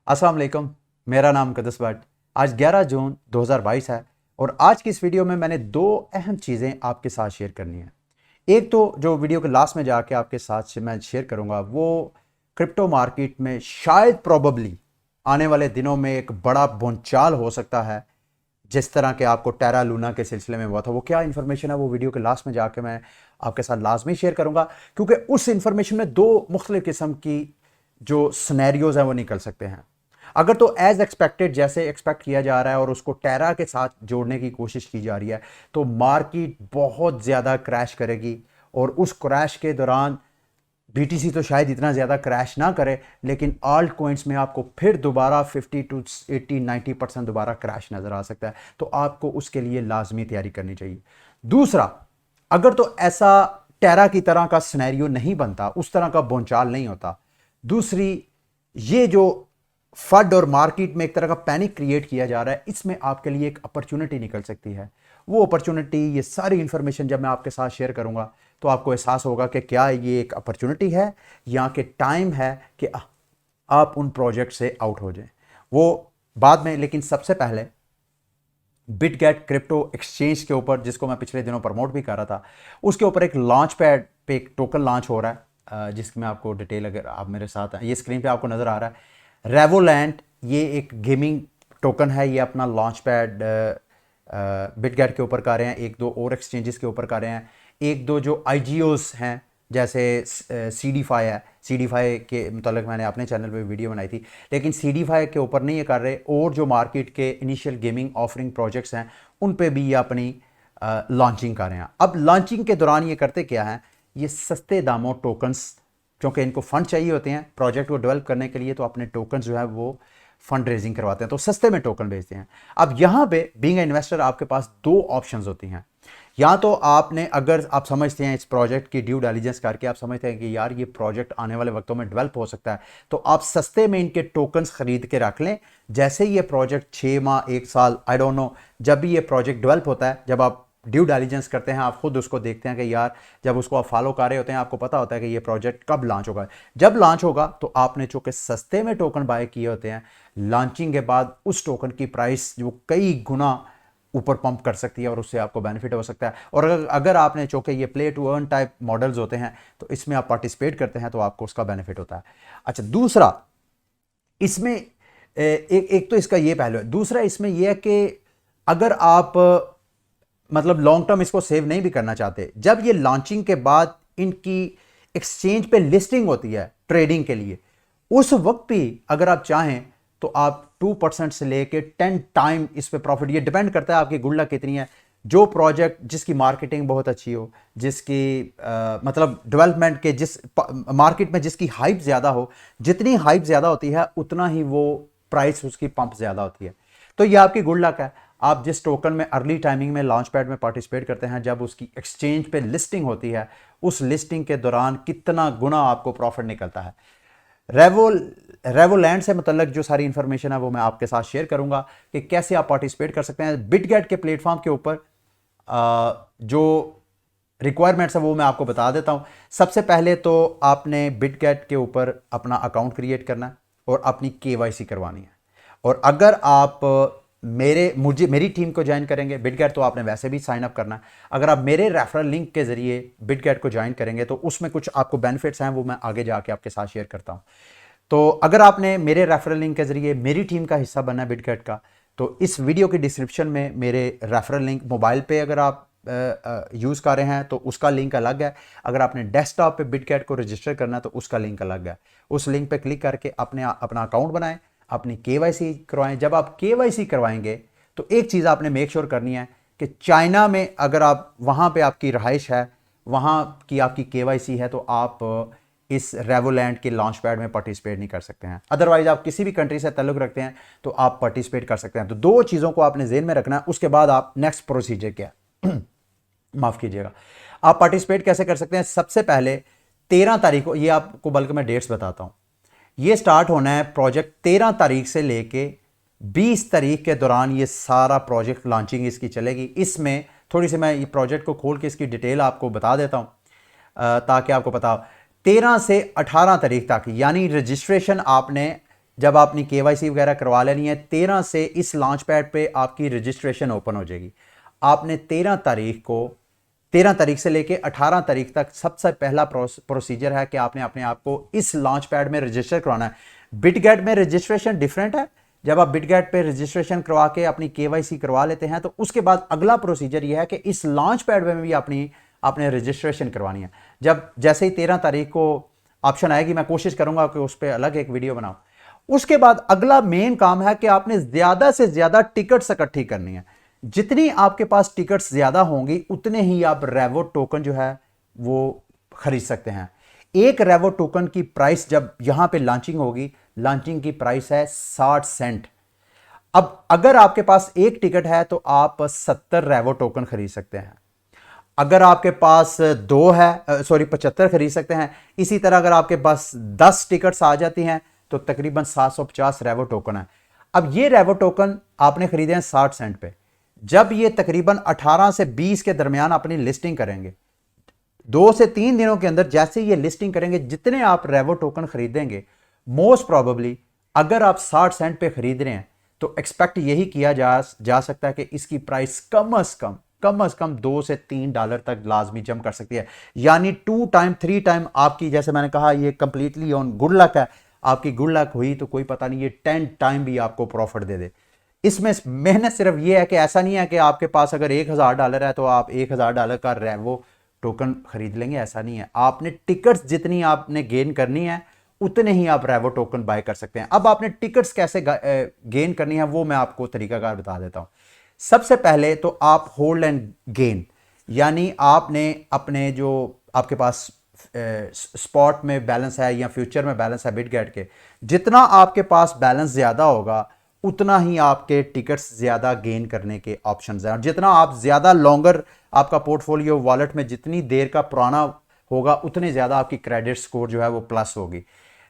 अस्सलाम वालेकुम। मेरा नाम कदस भट्ट। आज 11 जून 2022 है और आज की इस वीडियो में मैंने दो अहम चीज़ें आपके साथ शेयर करनी है। एक तो जो वीडियो के लास्ट में जाके आपके साथ मैं शेयर करूंगा वो क्रिप्टो मार्केट में शायद प्रोबेबली आने वाले दिनों में एक बड़ा भूचाल हो सकता है, जिस तरह के आपको टेरा लूना के सिलसिले में हुआ था। वो क्या इन्फॉर्मेशन है वो वीडियो के लास्ट में जाके मैं आपके साथ लाजमी शेयर करूंगा, क्योंकि उस इन्फॉर्मेशन में दो मुख्तलिफ किस्म की जो स्नैरियोज हैं वो निकल सकते हैं। अगर तो एज एक्सपेक्टेड, जैसे एक्सपेक्ट किया जा रहा है और उसको टेरा के साथ जोड़ने की कोशिश की जा रही है, तो मार्केट बहुत ज़्यादा क्रैश करेगी और उस क्रैश के दौरान बीटीसी तो शायद इतना ज़्यादा क्रैश ना करे, लेकिन आल्ट कॉइन्स में आपको फिर दोबारा 50 to 80-90% दोबारा क्रैश नज़र आ सकता है। तो आपको उसके लिए लाजमी तैयारी करनी चाहिए। दूसरा, अगर तो ऐसा टेरा की तरह का सिनेरियो नहीं बनता, उस तरह का भूचाल नहीं होता, दूसरी ये जो फड और मार्केट में एक तरह का पैनिक क्रिएट किया जा रहा है, इसमें आपके लिए एक अपॉर्चुनिटी निकल सकती है। वो अपॉर्चुनिटी, ये सारी इंफॉर्मेशन जब मैं आपके साथ शेयर करूंगा तो आपको एहसास होगा कि क्या ये एक अपॉर्चुनिटी है या कि टाइम है कि आप उन प्रोजेक्ट से आउट हो जाएं। वो बाद में, लेकिन सबसे पहले बिटगेट क्रिप्टो एक्सचेंज के ऊपर, जिसको मैं पिछले दिनों प्रमोट भी कर रहा था, उसके ऊपर एक लॉन्च पैड पे एक टोकन लॉन्च हो रहा है, जिसकी मैं आपको डिटेल, अगर आप मेरे साथ हैं, ये स्क्रीन पे आपको नज़र आ रहा है। रेवोलैंड, ये एक गेमिंग टोकन है। ये अपना लॉन्च पैड बिटगेट के ऊपर कर रहे हैं, एक दो और एक्सचेंजेस के ऊपर कर रहे हैं, एक दो जो आईजीओस हैं जैसे सीडीफाई है। सीडीफाई के मतलब मैंने अपने चैनल पे वीडियो बनाई थी, लेकिन सीडीफाई के ऊपर नहीं ये कर रहे, और जो मार्केट के इनिशियल गेमिंग ऑफरिंग प्रोजेक्ट्स हैं उन पे भी ये अपनी लॉन्चिंग कर रहे हैं। अब लॉन्चिंग के दौरान ये करते क्या है, ये सस्ते दामों टोकन्स, क्योंकि इनको फंड चाहिए होते हैं प्रोजेक्ट को डेवलप करने के लिए, तो अपने टोकन्स जो है वो फंड रेजिंग करवाते हैं, तो सस्ते में टोकन बेचते हैं। अब यहाँ पे बीइंग इन्वेस्टर आपके पास दो ऑप्शंस होती हैं। या तो आपने, अगर आप समझते हैं इस प्रोजेक्ट की ड्यू डिलिजेंस करके आप समझते हैं कि यार ये प्रोजेक्ट आने वाले वक्तों में डेवलप हो सकता है, तो आप सस्ते में इनके टोकन्स खरीद के रख लें। जैसे ये प्रोजेक्ट 6 माह 1 साल, आई डोंट नो, जब भी ये प्रोजेक्ट डेवलप होता है, जब आप ड्यू डिलिजेंस करते हैं, आप खुद उसको देखते हैं कि यार, जब उसको आप फॉलो कर रहे होते हैं, आपको पता होता है कि ये प्रोजेक्ट कब लॉन्च होगा। जब लॉन्च होगा तो आपने चूंकि सस्ते में टोकन बाय किए होते हैं, लॉन्चिंग के बाद उस टोकन की प्राइस जो कई गुना ऊपर पंप कर सकती है और उससे आपको बेनिफिट हो सकता है। और अगर आपने, चूंकि ये play to earn type models होते हैं, तो इसमें आप पार्टिसिपेट करते हैं तो आपको उसका बेनिफिट होता है। अच्छा, दूसरा इसमें एक तो इसका ये पहलू है। दूसरा इसमें यह है कि अगर आप मतलब लॉन्ग टर्म इसको सेव नहीं भी करना चाहते, जब ये लॉन्चिंग के बाद इनकी एक्सचेंज पे लिस्टिंग होती है ट्रेडिंग के लिए, उस वक्त भी अगर आप चाहें तो आप 2% से लेके 10 टाइम इस पे प्रॉफिट, ये डिपेंड करता है आपकी गुड लक कितनी है। जो प्रोजेक्ट जिसकी मार्केटिंग बहुत अच्छी हो, जिसकी मतलब डेवलपमेंट के, जिस मार्केट में जिसकी हाइप ज़्यादा हो, जितनी हाइप ज़्यादा होती है उतना ही वो प्राइस उसकी पंप ज़्यादा होती है। तो ये आपकी गुड लक है। आप जिस टोकन में अर्ली टाइमिंग में लॉन्च पैड में पार्टिसिपेट करते हैं, जब उसकी एक्सचेंज पे लिस्टिंग होती है, उस लिस्टिंग के दौरान कितना गुना आपको प्रॉफिट निकलता है। रेवोलैंड से मतलब जो सारी इंफॉर्मेशन है वो मैं आपके साथ शेयर करूंगा कि कैसे आप पार्टिसिपेट कर सकते हैं। बिटगेट के प्लेटफॉर्म के ऊपर जो रिक्वायरमेंट्स है वो मैं आपको बता देता हूं। सबसे पहले तो आपने बिटगेट के ऊपर अपना अकाउंट क्रिएट करना है और अपनी केवाईसी करवानी है। और अगर आप मेरी टीम को ज्वाइन करेंगे, बिटगेट तो आपने वैसे भी साइन अप करना है। अगर आप मेरे रेफरल लिंक के जरिए बिटगेट को ज्वाइन करेंगे तो उसमें कुछ आपको बेनिफिट्स हैं, वो मैं आगे जाके आपके साथ शेयर करता हूं। तो अगर आपने मेरे रेफरल लिंक के जरिए मेरी टीम का हिस्सा बनना है बिटगेट का, तो इस वीडियो के डिस्क्रिप्शन में मेरे रेफरल लिंक, मोबाइल पे अगर आप यूज़ कर रहे हैं तो उसका लिंक अलग है, अगर आपने डेस्कटॉप पे बिटगेट को रजिस्टर करना है तो उसका लिंक अलग है। उस लिंक पे क्लिक करके अपना अकाउंट बनाएं, अपनी केवाईसी करवाएं। जब आप केवाईसी करवाएंगे तो एक चीज़ आपने मेक श्योर करनी है कि चाइना में अगर आप वहाँ पे आपकी रहाइश है, वहाँ की आपकी केवाईसी है, तो आप इस रेवोलैंड के लॉन्च पैड में पार्टिसिपेट नहीं कर सकते हैं। अदरवाइज आप किसी भी कंट्री से ताल्लुक रखते हैं तो आप पार्टिसिपेट कर सकते हैं। तो दो चीज़ों को आपने जेहन में रखना है। उसके बाद आप नेक्स्ट प्रोसीजर क्या माफ़ कीजिएगा, आप पार्टिसिपेट कैसे कर सकते हैं। सबसे पहले 13 तारीख को, ये आपको बल्कि मैं डेट्स बताता हूँ, ये स्टार्ट होना है प्रोजेक्ट 13 तारीख से लेके 20 तारीख के दौरान ये सारा प्रोजेक्ट लॉन्चिंग इसकी चलेगी। इसमें थोड़ी सी मैं ये प्रोजेक्ट को खोल के इसकी डिटेल आपको बता देता हूँ ताकि आपको पता हो। 13 से 18 तारीख तक यानी रजिस्ट्रेशन आपने जब आपने केवाईसी वगैरह करवा लेनी है, 13 से इस लॉन्च पैड पे आपकी रजिस्ट्रेशन ओपन हो जाएगी। आपने 13 तारीख से लेके 18 तारीख तक सबसे पहला प्रोसीजर है कि आपने अपने आप को इस लॉन्च पैड में रजिस्टर करवाना है। बिटगेट में रजिस्ट्रेशन डिफरेंट है। जब आप बिटगेट पे रजिस्ट्रेशन करवा के अपनी केवाईसी करवा लेते हैं तो उसके बाद अगला प्रोसीजर यह है कि इस लॉन्च पैड में भी आपने रजिस्ट्रेशन करवानी है। जब जैसे ही 13 तारीख को ऑप्शन आएगी, मैं कोशिश करूंगा कि उस पर अलग एक वीडियो बनाऊं। उसके बाद अगला मेन काम है कि आपने ज्यादा से ज्यादा टिकट्स इकट्ठी करनी है। जितनी आपके पास टिकट्स ज्यादा होंगी उतने ही आप रेवो टोकन जो है वो खरीद सकते हैं। एक रेवो टोकन की प्राइस जब यहां पे लॉन्चिंग होगी, लॉन्चिंग की प्राइस है 60 सेंट। अब अगर आपके पास एक टिकट है तो आप 70 रेवो टोकन खरीद सकते हैं। अगर आपके पास 75 खरीद सकते हैं। इसी तरह अगर आपके पास 10 टिकट्स आ जाती हैं तो तकरीबन 750 रेवो टोकन है। अब ये रेवो टोकन आपने खरीदे हैं 60 सेंट पे। जब ये तकरीबन 18 से 20 के दरमियान अपनी लिस्टिंग करेंगे, 2 से 3 दिनों के अंदर जैसे ये लिस्टिंग करेंगे, जितने आप रेवो टोकन खरीदेंगे, मोस्ट प्रॉबेबली अगर आप 60 सेंट पे खरीद रहे हैं तो एक्सपेक्ट यही किया जा सकता है कि इसकी प्राइस कम से कम $2 से $3 तक लाजमी जम कर सकती है। यानी 2 टाइम 3 टाइम आपकी, जैसे मैंने कहा, ये कंप्लीटली ऑन गुड लक है। आपकी गुड लक हुई तो कोई पता नहीं, ये 10 टाइम भी आपको प्रॉफिट दे दे। इसमें मेहनत सिर्फ ये है कि ऐसा नहीं है कि आपके पास अगर $1000 है तो आप $1000 का रेवो टोकन खरीद लेंगे, ऐसा नहीं है। आपने टिकट्स जितनी आपने गेन करनी है उतने ही आप रेवो टोकन बाय कर सकते हैं। अब आपने टिकट्स कैसे गेन करनी है वो मैं आपको तरीकाकार बता देता हूं। सबसे पहले तो आप होल्ड एंड गेन, यानी आपने अपने जो आपके पास स्पॉट में बैलेंस है या फ्यूचर में बैलेंस है बिटगेट के, जितना आपके पास बैलेंस ज्यादा होगा उतना ही आपके टिकट्स ज्यादा गेन करने के ऑप्शंस हैं। और जितना आप ज्यादा लॉन्गर आपका पोर्टफोलियो वॉलेट में जितनी देर का पुराना होगा उतने ज्यादा आपकी क्रेडिट स्कोर जो है वो प्लस होगी।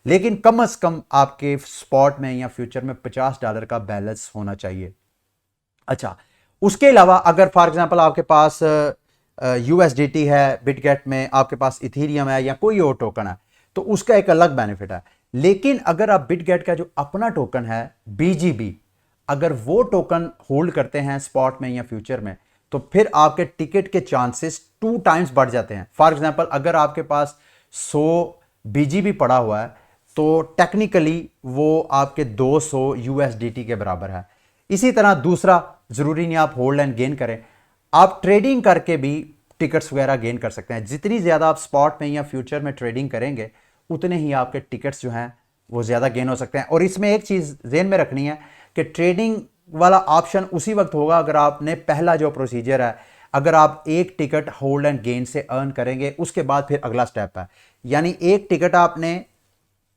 लेकिन कम से कम आपके स्पॉट में या फ्यूचर में $50 का बैलेंस होना चाहिए। अच्छा, उसके अलावा अगर फॉर एग्जांपल आपके पास USDT है बिटगेट में, आपके पास इथीरियम है या कोई और टोकन है तो उसका एक अलग बेनिफिट है। लेकिन अगर आप बिटगेट का जो अपना टोकन है BGB, अगर वो टोकन होल्ड करते हैं स्पॉट में या फ्यूचर में तो फिर आपके टिकट के चांसेस 2 टाइम्स बढ़ जाते हैं। फॉर एग्जांपल अगर आपके पास 100 BGB पड़ा हुआ है तो टेक्निकली वो आपके 200 USDT के बराबर है। इसी तरह दूसरा, जरूरी नहीं आप होल्ड एंड गेन करें, आप ट्रेडिंग करके भी टिकट्स वगैरह गेन कर सकते हैं। जितनी ज्यादा आप स्पॉट में या फ्यूचर में ट्रेडिंग करेंगे उतने ही आपके टिकट्स जो हैं वो ज्यादा गेन हो सकते हैं। और इसमें एक चीज ध्यान में रखनी है कि ट्रेडिंग वाला ऑप्शन उसी वक्त होगा अगर आपने पहला जो प्रोसीजर है, अगर आप एक टिकट होल्ड एंड गेन से अर्न करेंगे उसके बाद फिर अगला स्टेप है। यानी एक टिकट आपने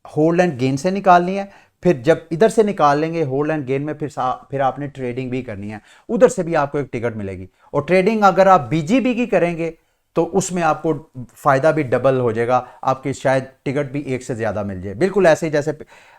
होल्ड एंड गेन से निकालनी है, फिर जब इधर से निकाल लेंगे होल्ड एंड गेन में फिर आपने ट्रेडिंग भी करनी है, उधर से भी आपको एक टिकट मिलेगी। और ट्रेडिंग अगर आप BGB की करेंगे तो उसमें आपको फायदा भी डबल हो जाएगा, आपके शायद टिकट भी एक से ज्यादा मिल जाए। बिल्कुल ऐसे ही जैसे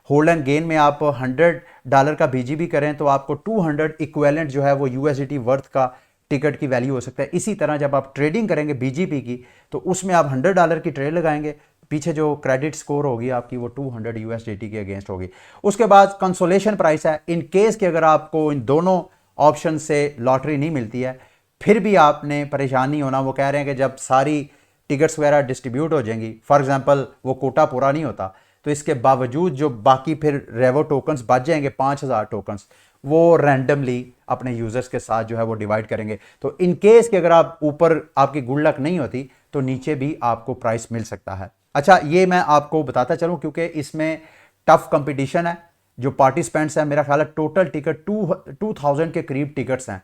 होल्ड एंड गेन में आप $100 का BGB करें तो आपको 200 इक्विवेलेंट जो है वो USDT वर्थ का टिकट की वैल्यू हो सकता है। इसी तरह जब आप ट्रेडिंग करेंगे BGB की तो उसमें आप $100 की ट्रेड लगाएंगे, पीछे जो क्रेडिट स्कोर होगी आपकी वो 200 USDT के अगेंस्ट होगी। उसके बाद कंसोलेशन प्राइस है। इन केस कि अगर आपको इन दोनों ऑप्शन से लॉटरी नहीं मिलती है फिर भी आपने परेशान नहीं होना। वो कह रहे हैं कि जब सारी टिकट्स वगैरह डिस्ट्रीब्यूट हो जाएंगी, फॉर एग्जांपल वो कोटा पूरा नहीं होता तो इसके बावजूद जो बाकी फिर रेवो टोकन्स बच जाएंगे 5000 टोकन्स, वो रैंडमली अपने यूजर्स के साथ जो है वो डिवाइड करेंगे। तो इन केस कि अगर आप ऊपर आपकी गुड लक नहीं होती तो नीचे भी आपको प्राइस मिल सकता है। अच्छा, ये मैं आपको बताता चलूं क्योंकि इसमें टफ कंपटीशन है। जो पार्टिसिपेंट्स हैं, मेरा ख्याल है टोटल टिकट 2000 के करीब टिकट्स हैं।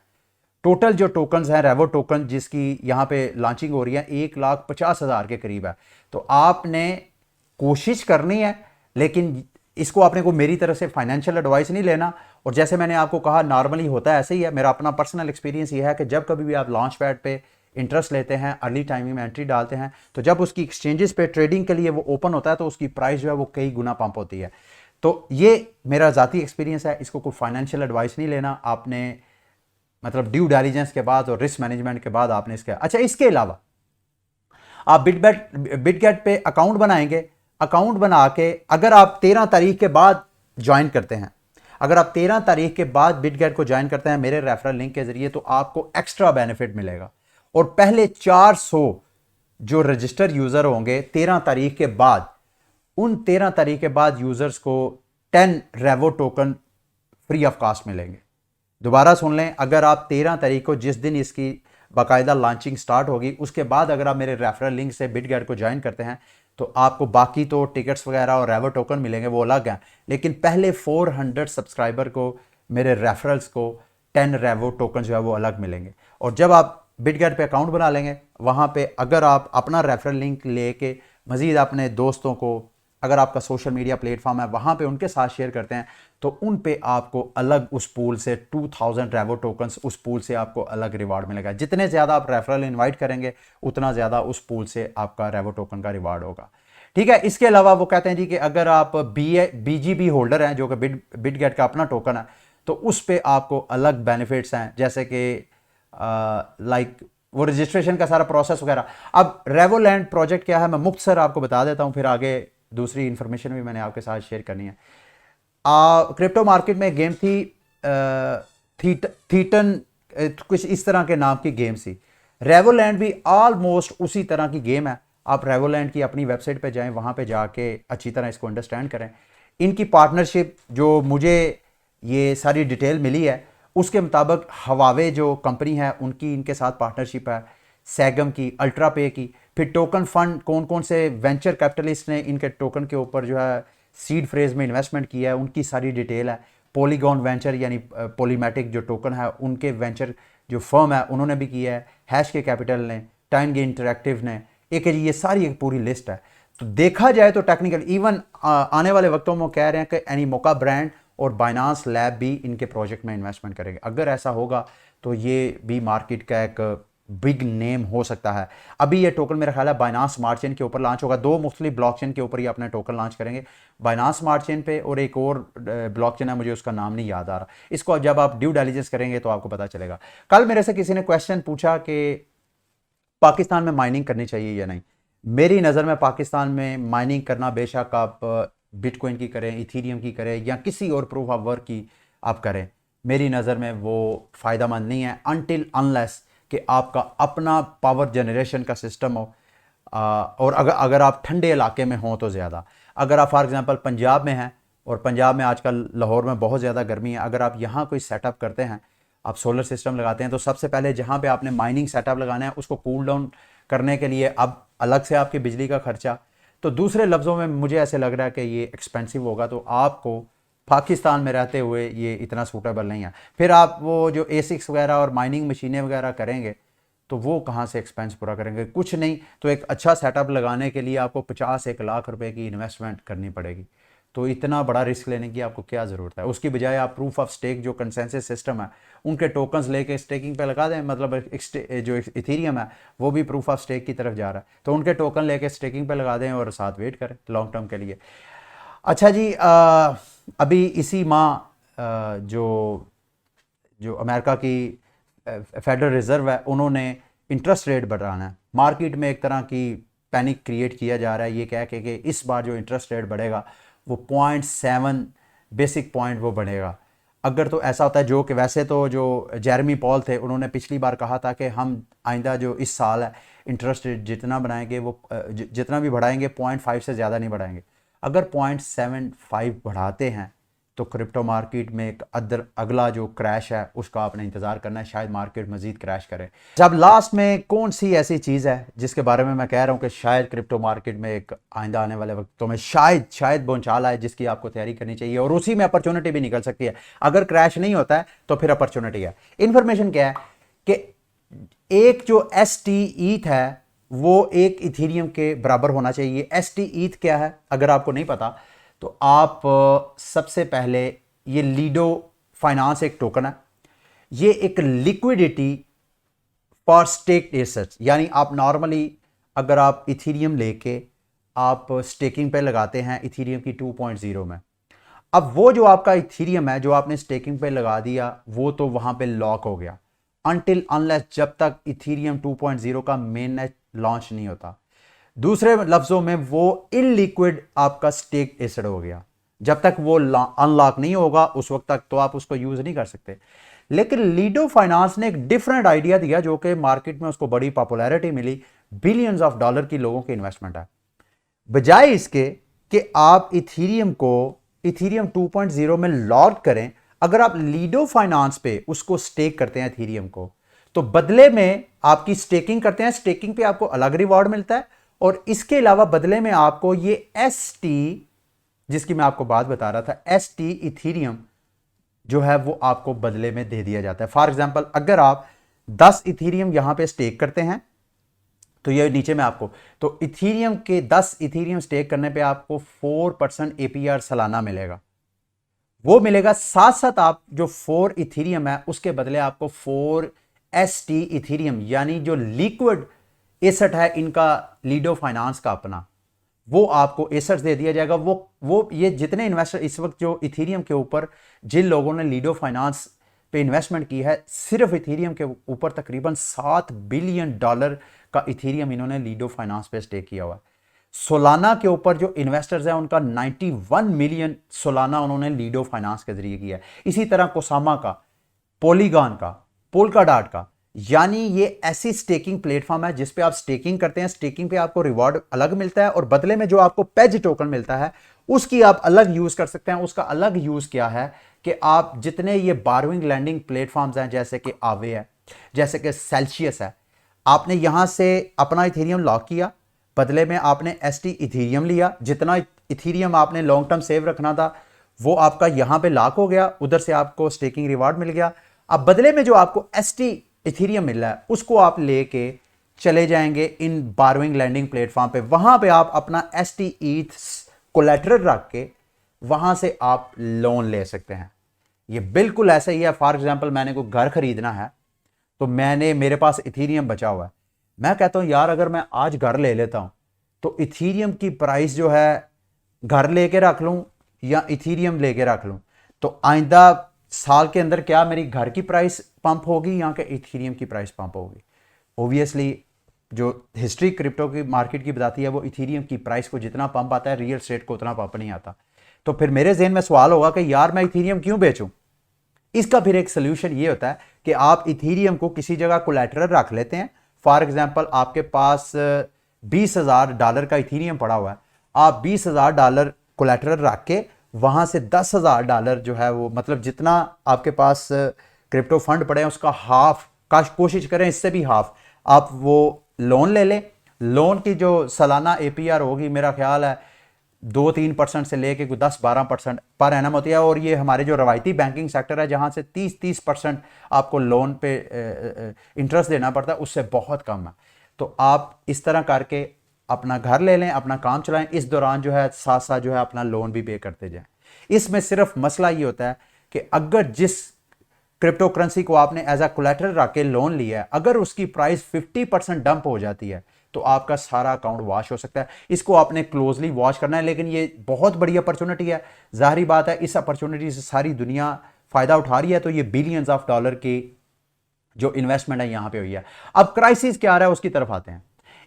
टोटल जो टोकन्स हैं रेवो टोकन जिसकी यहाँ पे लॉन्चिंग हो रही है 1,50,000 के करीब है। तो आपने कोशिश करनी है, लेकिन इसको आपने को मेरी तरफ से फाइनेंशियल एडवाइस नहीं लेना। और जैसे मैंने आपको कहा नॉर्मली होता है ऐसे ही है। मेरा अपना पर्सनल एक्सपीरियंस ये है कि जब कभी भी आप लॉन्च पैड पे इंटरेस्ट लेते हैं, अर्ली टाइमिंग में एंट्री डालते हैं, तो जब उसकी एक्सचेंजेस पे ट्रेडिंग के लिए वो ओपन होता है तो उसकी प्राइस जो है वो कई गुना पंप होती है। तो ये मेरा ज़ाती एक्सपीरियंस है, इसको कोई फाइनेंशियल एडवाइस नहीं लेना। आपने मतलब ड्यू डिलिजेंस के बाद और रिस्क मैनेजमेंट के बाद आपने इसका। अच्छा, इसके अलावा आप बिटगेट पे अकाउंट बनाएंगे। अकाउंट बना के अगर आप 13 तारीख के बाद ज्वाइन करते हैं, अगर आप 13 तारीख के बाद बिटगेट को ज्वाइन करते हैं मेरे रेफरल लिंक के जरिए, तो आपको एक्स्ट्रा बेनिफिट मिलेगा। और पहले 400 जो रजिस्टर यूजर होंगे 13 तारीख के बाद, उन 13 तारीख के बाद यूजर्स को 10 रेवो टोकन फ्री ऑफ कास्ट मिलेंगे। दोबारा सुन लें, अगर आप 13 तारीख को, जिस दिन इसकी बाकायदा लॉन्चिंग स्टार्ट होगी, उसके बाद अगर आप मेरे रेफरल लिंक से बिटगेट को ज्वाइन करते हैं तो आपको बाकी तो टिकट्स वगैरह और रेवो टोकन मिलेंगे, वो अलग हैं, लेकिन पहले 400 सब्सक्राइबर को मेरे रेफरल्स को 10 रेवो टोकन जो है वो अलग मिलेंगे। और जब आप बिटगेट पे अकाउंट बना लेंगे, वहाँ पे अगर आप अपना रेफरल लिंक लेके मज़ीद अपने दोस्तों को, अगर आपका सोशल मीडिया प्लेटफॉर्म है वहाँ पे उनके साथ शेयर करते हैं, तो उन पे आपको अलग उस पूल से 2000 रेवो टोकन्स, उस पूल से आपको अलग रिवार्ड मिलेगा। जितने ज़्यादा आप रेफरल इनवाइट करेंगे उतना ज़्यादा उस पूल से आपका रेवो टोकन का रिवार्ड होगा। ठीक है। इसके अलावा वो कहते हैं जी कि अगर आप BGB होल्डर हैं, जो कि बिटगेट का अपना टोकन है, तो उस पर आपको अलग बेनिफिट्स हैं, जैसे कि लाइक वो रजिस्ट्रेशन का सारा प्रोसेस वगैरह। अब रेवोलैंड प्रोजेक्ट क्या है मैं मुख्तसर आपको बता देता हूँ, फिर आगे दूसरी इंफॉर्मेशन भी मैंने आपके साथ शेयर करनी है। क्रिप्टो मार्केट में गेम थी थीटन, कुछ इस तरह के नाम की गेम थी। रेवोलैंड भी ऑलमोस्ट उसी तरह की गेम है। आप रेवोलैंड की अपनी वेबसाइट पे जाएं, वहाँ पे जाके अच्छी तरह इसको अंडरस्टैंड करें। इनकी पार्टनरशिप जो मुझे ये सारी डिटेल मिली है उसके मुताबिक हवावे जो कंपनी है उनकी इनके साथ पार्टनरशिप है, सैगम की, अल्ट्रा पे की। फिर टोकन फंड कौन कौन से वेंचर कैपिटलिस्ट ने इनके टोकन के ऊपर जो है सीड फ्रेज में इन्वेस्टमेंट किया है उनकी सारी डिटेल है। पॉलीगॉन वेंचर यानी पॉलीमेटिक जो टोकन है उनके वेंचर जो फर्म है उन्होंने भी किया है, हैश के कैपिटल ने, टाइम गे इंटरेक्टिव ने, एक है जी, ये सारी एक पूरी लिस्ट है। तो देखा जाए तो टेक्निकल इवन आने वाले वक्तों में कह रहे हैं कि एनीमोका ब्रांड और बाइनांस लैब भी इनके प्रोजेक्ट में इन्वेस्टमेंट करेंगे। अगर ऐसा होगा तो ये भी मार्केट का एक बिग नेम हो सकता है। अभी ये टोकन मेरा ख्याल है बाइनांस स्मार्ट चेन के ऊपर लॉन्च होगा। दो मुख्तलिफ ब्लॉकचेन के ऊपर ये अपना टोकन लॉन्च करेंगे, बाइनांस स्मार्ट चेन पे और एक और ब्लॉकचेन है, मुझे उसका नाम नहीं याद आ रहा। इसको जब आप ड्यू डिलिजेंस करेंगे तो आपको पता चलेगा। कल मेरे से किसी ने क्वेश्चन पूछा कि पाकिस्तान में माइनिंग करनी चाहिए या नहीं। मेरी नज़र में पाकिस्तान में माइनिंग करना, बेशक आप बिटकॉइन की करें, इथीरियम की करें या किसी और प्रूफ ऑफ वर्क की आप करें, मेरी नज़र में वो फ़ायदेमंद नहीं है अनटिल अनलेस कि आपका अपना पावर जनरेशन का सिस्टम हो। और अगर आप ठंडे इलाके में हों तो ज़्यादा। अगर आप फॉर एग्ज़ाम्पल पंजाब में हैं और पंजाब में आजकल लाहौर में बहुत ज़्यादा गर्मी है, अगर आप यहाँ कोई सेटअप करते हैं, आप सोलर सिस्टम लगाते हैं, तो सबसे पहले जहाँ पे आपने माइनिंग सेटअप लगाना है उसको कूल डाउन करने के लिए अब अलग से आपकी बिजली का खर्चा। तो दूसरे लफ्ज़ों में मुझे ऐसे लग रहा है कि ये एक्सपेंसिव होगा, तो आपको पाकिस्तान में रहते हुए ये इतना सूटेबल नहीं है। फिर आप वो जो एसिक्स वगैरह और माइनिंग मशीनें वगैरह करेंगे तो वो कहाँ से एक्सपेंस पूरा करेंगे, कुछ नहीं। तो एक अच्छा सेटअप लगाने के लिए आपको 50-1 लाख रुपए की इन्वेस्टमेंट करनी पड़ेगी। तो इतना बड़ा रिस्क लेने की आपको क्या ज़रूरत है। उसकी बजाय आप प्रूफ ऑफ स्टेक जो कंसेंसस सिस्टम है उनके टोकन्स लेके स्टेकिंग पे लगा दें। मतलब जो इथीरियम है वो भी प्रूफ ऑफ स्टेक की तरफ जा रहा है, तो उनके टोकन लेके स्टेकिंग पे लगा दें और साथ वेट करें लॉन्ग टर्म के लिए। अच्छा जी, अभी इसी माह जो अमेरिका की फेडरल रिज़र्व है उन्होंने इंटरेस्ट रेट बढ़ाना है। मार्केट में एक तरह की पैनिक क्रिएट किया जा रहा है ये कह के कि इस बार जो इंटरेस्ट रेट बढ़ेगा वो 0.7 बेसिक पॉइंट वो बढ़ेगा। अगर तो ऐसा होता है, जो कि वैसे तो जो जेरेमी पॉल थे उन्होंने पिछली बार कहा था कि हम आइंदा जो इस साल है इंटरेस्ट रेट जितना बनाएंगे वो जितना भी बढ़ाएंगे 0.5 से ज़्यादा नहीं बढ़ाएंगे। अगर 0.75 बढ़ाते हैं तो क्रिप्टो मार्केट में एक अगला जो क्रैश है उसका आपने इंतज़ार करना है, शायद मार्केट मज़ीद क्रैश करे। जब लास्ट में कौन सी ऐसी चीज़ है जिसके बारे में मैं कह रहा हूँ कि शायद क्रिप्टो मार्केट में एक आइंदा आने वाले वक्तों में शायद बोंचाल आए, जिसकी आपको तैयारी करनी चाहिए और उसी में अपॉर्चुनिटी भी निकल सकती है। अगर क्रैश नहीं होता है तो फिर अपॉर्चुनिटी है। इन्फॉर्मेशन क्या है कि एक जो ST ईथ है वो एक इथीरियम के बराबर होना चाहिए। ST ईथ क्या है अगर आपको नहीं पता तो आप सबसे पहले, ये लीडो फाइनेंस एक टोकन है, ये एक लिक्विडिटी फॉर स्टेक्ड एसेट्स, यानी आप नॉर्मली अगर आप इथीरियम लेके आप स्टेकिंग पे लगाते हैं इथीरियम की 2.0 में, अब वो जो आपका इथीरियम है जो आपने स्टेकिंग पे लगा दिया वो तो वहां पे लॉक हो गया अनटिल अनलेस जब तक इथीरियम 2.0 का मेन नेट लॉन्च नहीं होता। दूसरे लफ्जों में वो इनलिक्विड आपका स्टेक एसेट हो गया। जब तक वो अनलॉक नहीं होगा उस वक्त तक तो आप उसको यूज़ नहीं कर सकते। लेकिन लीडो फाइनेंस ने एक डिफरेंट आइडिया दिया जो कि मार्केट में उसको बड़ी पॉपुलैरिटी मिली, बिलियंस ऑफ डॉलर की लोगों की इन्वेस्टमेंट है। बजाय इसके कि आप इथीरियम को इथीरियम 2.0 में लॉक करें, अगर आप लीडो फाइनेंस पे उसको स्टेक करते हैं इथीरियम को, तो बदले में आपकी स्टेकिंग करते हैं, स्टेकिंग पे आपको अलग रिवॉर्ड मिलता है, और इसके अलावा बदले में आपको ये एसटी, जिसकी मैं आपको बात बता रहा था, एसटी इथीरियम जो है वो आपको बदले में दे दिया जाता है। फॉर एग्जांपल अगर आप 10 इथीरियम यहां पे स्टेक करते हैं तो ये नीचे में आपको, तो इथीरियम के 10 इथीरियम स्टेक करने पे आपको 4% एपीआर सालाना मिलेगा, वो मिलेगा। साथ साथ आप जो 4 इथीरियम है उसके बदले आपको 4 एसटी इथीरियम, यानी जो लिक्विड एसेट है इनका लीडो फाइनेंस का अपना, वो आपको एसेट्स दे दिया जाएगा। वो ये जितने इन्वेस्टर इस वक्त जो इथीरियम के ऊपर, जिन लोगों ने लीडो फाइनेंस पे इन्वेस्टमेंट की है, सिर्फ इथीरियम के ऊपर तकरीबन $7 बिलियन का इथीरियम इन्होंने लीडो फाइनेंस पे स्टेक किया हुआ है। सोलाना के ऊपर जो इन्वेस्टर्स हैं उनका 91 मिलियन सोलाना उन्होंने लीडो फाइनेंस के जरिए किया है। इसी तरह कोसामा का, पॉलीगॉन का, पोल्काडॉट का, यानी ये ऐसी स्टेकिंग प्लेटफॉर्म है जिस पे आप स्टेकिंग करते हैं, स्टेकिंग पे आपको रिवॉर्ड अलग मिलता है और बदले में जो आपको पेज टोकन मिलता है उसकी आप अलग यूज कर सकते हैं। उसका अलग यूज क्या है कि आप जितने ये बारोइंग लैंडिंग प्लेटफॉर्म्स हैं, जैसे कि आवे है, जैसे कि सेल्सियस है, आपने यहां से अपना इथीरियम लॉक किया, बदले में आपने एसटी इथीरियम लिया, जितना इथीरियम आपने लॉन्ग टर्म सेव रखना था वो आपका यहां पे लॉक हो गया, उधर से आपको स्टेकिंग रिवॉर्ड मिल गया। अब बदले में जो आपको एसटी इथीरियम मिल रहा है उसको आप लेके चले जाएंगे इन बारोइंग लैंडिंग प्लेटफॉर्म पे, वहां पे आप अपना एसटी ईथ कोलैटरल रख के वहां से आप लोन ले सकते हैं। ये बिल्कुल ऐसा ही है। फॉर एग्जांपल मैंने कोई घर खरीदना है तो मेरे पास इथीरियम बचा हुआ है, मैं कहता हूं यार अगर मैं आज घर ले लेता हूं तो इथीरियम की प्राइस जो है घर लेके रख लूं या इथीरियम लेके रख लूं, तो आइंदा साल के अंदर क्या मेरी घर की प्राइस पंप होगी या कि इथीरियम की प्राइस पंप होगी? ऑब्वियसली जो हिस्ट्री क्रिप्टो की मार्केट की बताती है वो इथीरियम की प्राइस को जितना पंप आता है रियल एस्टेट को उतना पंप नहीं आता। तो फिर मेरे जहन में सवाल होगा कि यार मैं इथीरियम क्यों बेचूं? इसका फिर एक सोल्यूशन ये होता है कि आप इथीरियम को किसी जगह कोलैटरल रख लेते हैं। फॉर एग्जांपल आपके पास $20,000 का इथीरियम पड़ा हुआ है, आप $20,000 कोलैटरल रख के वहां से $10,000 जो है वो, मतलब जितना आपके पास क्रिप्टो फंड पड़े हैं उसका हाफ का कोशिश करें, इससे भी हाफ आप वो लोन ले लें। लोन की जो सालाना एपीआर होगी मेरा ख्याल है 2-3% से लेके 10-12% पर एनम होती है, और ये हमारे जो रवायती बैंकिंग सेक्टर है जहां से 30% आपको लोन पे इंटरेस्ट देना पड़ता है उससे बहुत कम है। तो आप इस तरह करके अपना घर ले लें, अपना काम चलाएं, इस दौरान जो है साथ साथ जो है अपना लोन भी पे करते जाएं। इसमें सिर्फ मसला ये होता है कि अगर जिस क्रिप्टो करेंसी को आपने एज अ कोलैटरल रख के लोन लिया है, अगर उसकी प्राइस 50% डंप हो जाती है तो आपका सारा अकाउंट वॉश हो सकता है। इसको आपने क्लोजली वॉच करना है, लेकिन ये बहुत बड़ी अपॉर्चुनिटी है। जाहिर बात है इस अपॉर्चुनिटी से सारी दुनिया फायदा उठा रही है, तो ये बिलियंस ऑफ डॉलर की जो इन्वेस्टमेंट है यहां पे हुई है। अब क्राइसिस क्या आ रहा है उसकी तरफ आते हैं।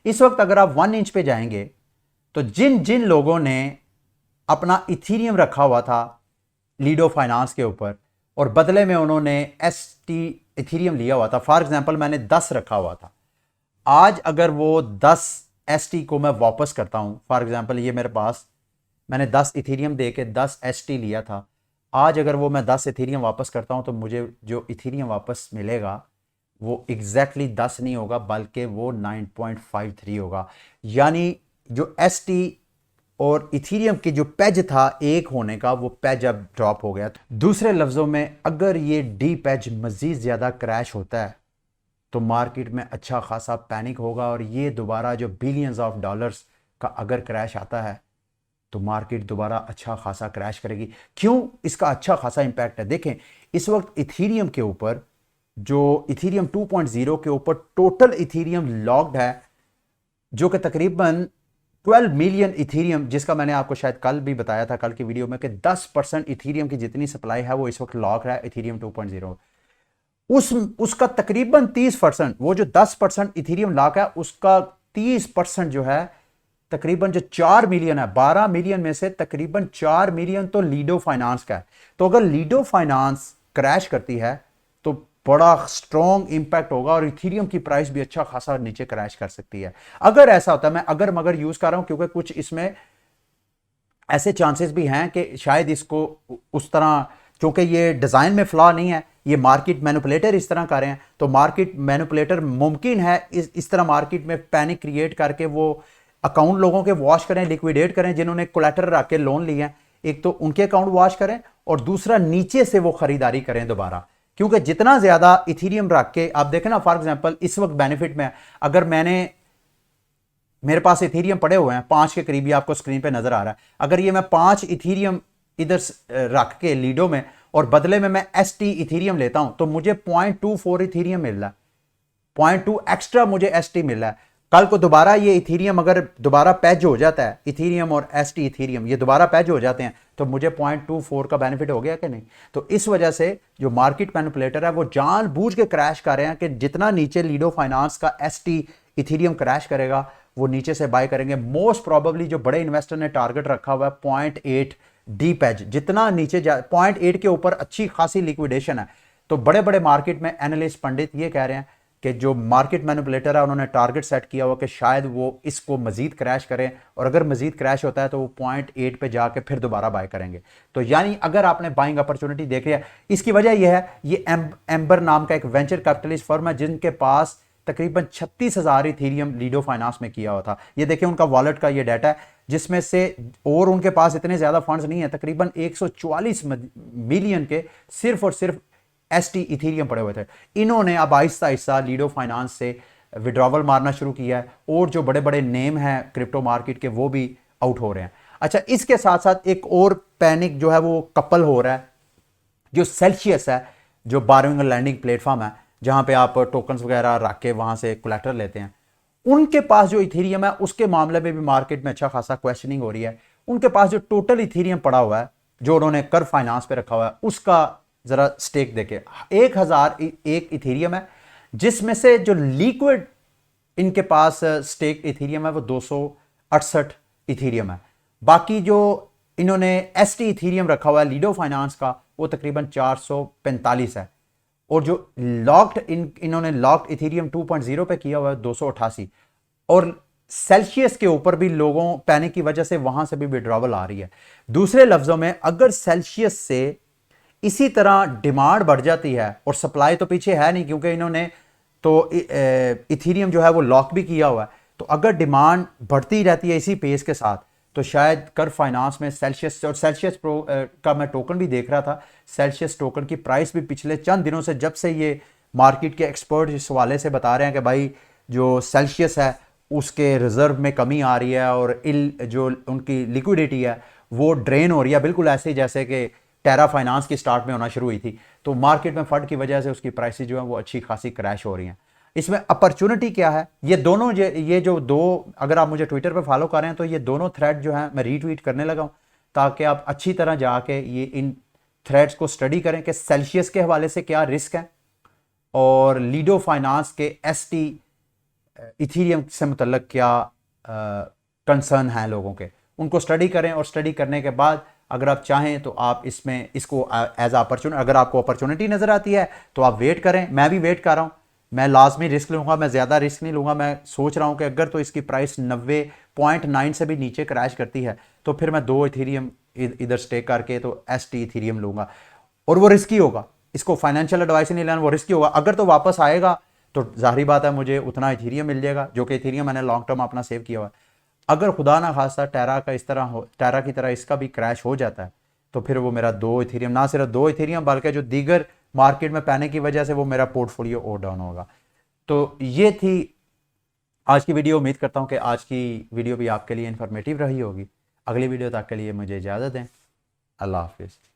इस वक्त अगर आप 1 इंच पे जाएंगे तो जिन जिन लोगों ने अपना इथीरियम रखा हुआ था लीडो फाइनेंस के ऊपर और बदले में उन्होंने एसटी इथीरियम लिया हुआ था, फॉर एग्जांपल मैंने 10 रखा हुआ था, आज अगर वो 10 एसटी को मैं वापस करता हूं, फॉर एग्जांपल ये मेरे पास मैंने 10 इथीरियम दे के 10 एसटी लिया था, आज अगर वो मैं 10 इथीरियम वापस करता हूं तो मुझे जो इथीरियम वापस मिलेगा वो एग्जैक्टली 10 नहीं होगा बल्कि वो 9.53 होगा। यानी जो एसटी और इथीरियम की जो पेज था एक होने का, वो पेज अब ड्रॉप हो गया। दूसरे लफ्जों में अगर ये डी पेज मजीद ज्यादा क्रैश होता है तो मार्केट में अच्छा खासा पैनिक होगा, और ये दोबारा जो बिलियंस ऑफ डॉलर्स का अगर क्रैश आता है तो मार्केट दोबारा अच्छा खासा क्रैश करेगी। क्यों इसका अच्छा खासा इंपैक्ट है? देखें इस वक्त इथीरियम के ऊपर, जो इथीरियम 2.0 के ऊपर टोटल इथीरियम लॉक्ड है, जो कि तकरीबन 12 मिलियन इथीरियम, जिसका मैंने आपको शायद कल भी बताया था कल की वीडियो में कि 10% इथीरियम की जितनी सप्लाई है वो इस वक्त लॉक है इथीरियम 2.0। उसका तकरीबन 30%, वो जो 10% इथीरियम लॉक है उसका 30% जो है तकरीबन जो 4 मिलियन है, 12 मिलियन में से तकरीबन 4 मिलियन तो लीडो फाइनेंस का है। तो अगर लीडो फाइनेंस क्रैश करती है तो बड़ा स्ट्रॉन्ग इंपैक्ट होगा और इथीरियम की प्राइस भी अच्छा खासा नीचे क्रैश कर सकती है। अगर ऐसा होता है, मैं अगर मगर यूज कर रहा हूं क्योंकि कुछ इसमें ऐसे चांसेस भी हैं कि शायद इसको उस तरह, क्योंकि ये डिज़ाइन में फ्लॉ नहीं है, ये मार्केट मैनिपुलेटर इस तरह कर रहे हैं, तो मार्केट मैनिपुलेटर मुमकिन है इस तरह मार्केट में पैनिक क्रिएट करके वो अकाउंट लोगों के वॉश करें, लिक्विडेट करें, जिन्होंने कोलैटरल रख के लोन लिए हैं। एक तो उनके अकाउंट वॉश करें और दूसरा नीचे से वो खरीदारी करें दोबारा, क्योंकि जितना ज़्यादा इथीरियम रख के, आप देखें ना, फॉर एग्जाम्पल इस वक्त बेनिफिट में अगर मेरे पास इथीरियम पड़े हुए हैं 5 के करीब, आपको स्क्रीन पे नजर आ रहा है, अगर ये मैं 5 इथीरियम इधर रख के लीडो में और बदले में मैं एसटी इथीरियम लेता हूं तो मुझे 0.24 इथीरियम मिल रहा है, 0.2 एक्स्ट्रा मुझे एसटी मिल रहा है। कल को दोबारा ये इथीरियम अगर दोबारा पैच हो जाता है, इथीरियम और एसटी इथीरियम ये दोबारा पैच हो जाते हैं, तो मुझे 0.24 का बेनिफिट हो गया कि नहीं। तो इस वजह से जो मार्केट मैनिपुलेटर है वो जानबूझ के क्रैश कर रहे हैं कि जितना नीचे लीडो फाइनेंस का एसटी इथीरियम क्रैश करेगा वो नीचे से बाय करेंगे। मोस्ट प्रोबेबली जो बड़े इन्वेस्टर ने टारगेट रखा हुआ है 0.8 डीप एज, जितना नीचे 0.8 के ऊपर अच्छी खासी लिक्विडेशन है। तो बड़े बड़े मार्केट में एनालिस्ट पंडित ये कह रहे हैं कि जो मार्केट मैनिपुलेटर है उन्होंने टारगेट सेट किया हुआ कि शायद वो इसको मजीद क्रैश करें, और अगर मजीद क्रैश होता है तो वो 0.8 पे जाके फिर दोबारा बाय करेंगे। तो यानी अगर आपने बाइंग अपॉर्चुनिटी देख लिया, इसकी वजह यह है, ये एम्बर नाम का एक वेंचर कैपिटलिस्ट फर्म है जिनके पास तकरीबन 36,000 इथीरियम लीडो फाइनेंस में किया हुआ था। ये देखिए उनका वॉलेट का ये डाटा है, जिसमें से, और उनके पास इतने ज्यादा फंड्स नहीं है, तकरीबन 144 मिलियन के सिर्फ और सिर्फ एसटी इथीरियम पड़े हुए थे। इन्होंने अब आहिस्ता आहिस्ता लीडो फाइनेंस से विड्रॉवल मारना शुरू किया है, और जो बड़े बड़े नेम हैं क्रिप्टो मार्केट के वो भी आउट हो रहे हैं। अच्छा, इसके साथ साथ एक और पैनिक जो है वो कपल हो रहा है, जो सेल्सियस है, जो बारोइंग और लैंडिंग प्लेटफॉर्म है जहां पे आप टोकन्स वगैरह रख के वहां से कोलैटरल लेते हैं, उनके पास जो इथीरियम है उसके मामले में भी मार्केट में अच्छा खासा क्वेश्चनिंग हो रही है। उनके पास जो टोटल इथीरियम पड़ा हुआ है जो उन्होंने कर्व फाइनेंस पे रखा हुआ है, उसका जरा स्टेक देखे, 1001 इथीरियम है, जिसमें से जो लिक्विड इनके पास स्टेक इथीरियम है वो 268 इथीरियम है। बाकी जो इन्होंने एसटी इथीरियम रखा हुआ है लीडो फाइनेंस का वो तकरीबन 445 है, और जो इन्होंने लॉक्ड इथीरियम 2.0 पे किया हुआ है 288, और सेल्सियस के ऊपर भी लोगों पैनिक की वजह से वहां से भी विड्रॉवल आ रही है। दूसरे लफ्जों में, अगर सेल्सियस से इसी तरह डिमांड बढ़ जाती है, और सप्लाई तो पीछे है नहीं क्योंकि इन्होंने तो इथीरियम जो है वो लॉक भी किया हुआ है, तो अगर डिमांड बढ़ती रहती है इसी पेस के साथ, तो शायद कर्व फाइनेंस में सेल्सियस, और सेल्सियस प्रो का मैं टोकन भी देख रहा था, सेल्सियस टोकन की प्राइस भी पिछले चंद दिनों से, जब से ये मार्केट के एक्सपर्ट इस हवाले से बता रहे हैं कि भाई जो सेल्सियस है उसके रिजर्व में कमी आ रही है और जो उनकी लिक्विडिटी है वो ड्रेन हो रही है, बिल्कुल ऐसे जैसे कि टेरा फाइनेंस की स्टार्ट में होना शुरू हुई थी। तो मार्केट में फंड की वजह से उसकी प्राइसेस जो है वो अच्छी खासी क्रैश हो रही हैं। इसमें अपॉर्चुनिटी क्या है, ये दोनों ये जो दो, अगर आप मुझे ट्विटर पे फॉलो कर रहे हैं तो ये दोनों थ्रेड जो है मैं रीट्वीट करने लगा हूं, ताकि आप अच्छी तरह जाके ये इन थ्रेड्स को स्टडी करें कि सेल्सियस के हवाले से क्या रिस्क है और लीडो फाइनेंस के एसटी इथीरियम से मुतल्लक क्या कंसर्न है लोगों के, उनको स्टडी करें। और स्टडी करने के बाद अगर आप चाहें तो आप इसको एज अपॉर्चुनिटी, अगर आपको अपॉर्चुनिटी नजर आती है तो आप वेट करें। मैं भी वेट कर रहा हूं, मैं लाजमी रिस्क लूंगा, मैं ज़्यादा रिस्क नहीं लूंगा। मैं सोच रहा हूं कि अगर तो इसकी प्राइस 90.9 से भी नीचे क्रैश करती है तो फिर मैं 2 इथीरियम इधर स्टेक करके तो एसटी इथीरियम लूंगा, और वो रिस्की होगा, इसको फाइनेंशियल एडवाइस नहीं लेना, वो रिस्की होगा। अगर तो वापस आएगा तो जाहिर बात है मुझे उतना इथीरियम मिल जाएगा, जो कि इथीरियम मैंने लॉन्ग टर्म अपना सेव किया हुआ है। अगर खुदा ना खास्ता टेरा का इस तरह हो, टेरा की तरह इसका भी क्रैश हो जाता है, तो फिर वो मेरा 2 इथीरियम, ना सिर्फ 2 इथीरियम बल्कि जो दीगर मार्केट में पैने की वजह से वो मेरा पोर्टफोलियो और डाउन होगा। तो ये थी आज की वीडियो। उम्मीद करता हूँ कि आज की वीडियो भी आपके लिए इंफॉर्मेटिव रही होगी। अगली वीडियो तक के लिए मुझे इजाज़त दें। अल्लाह हाफिज़।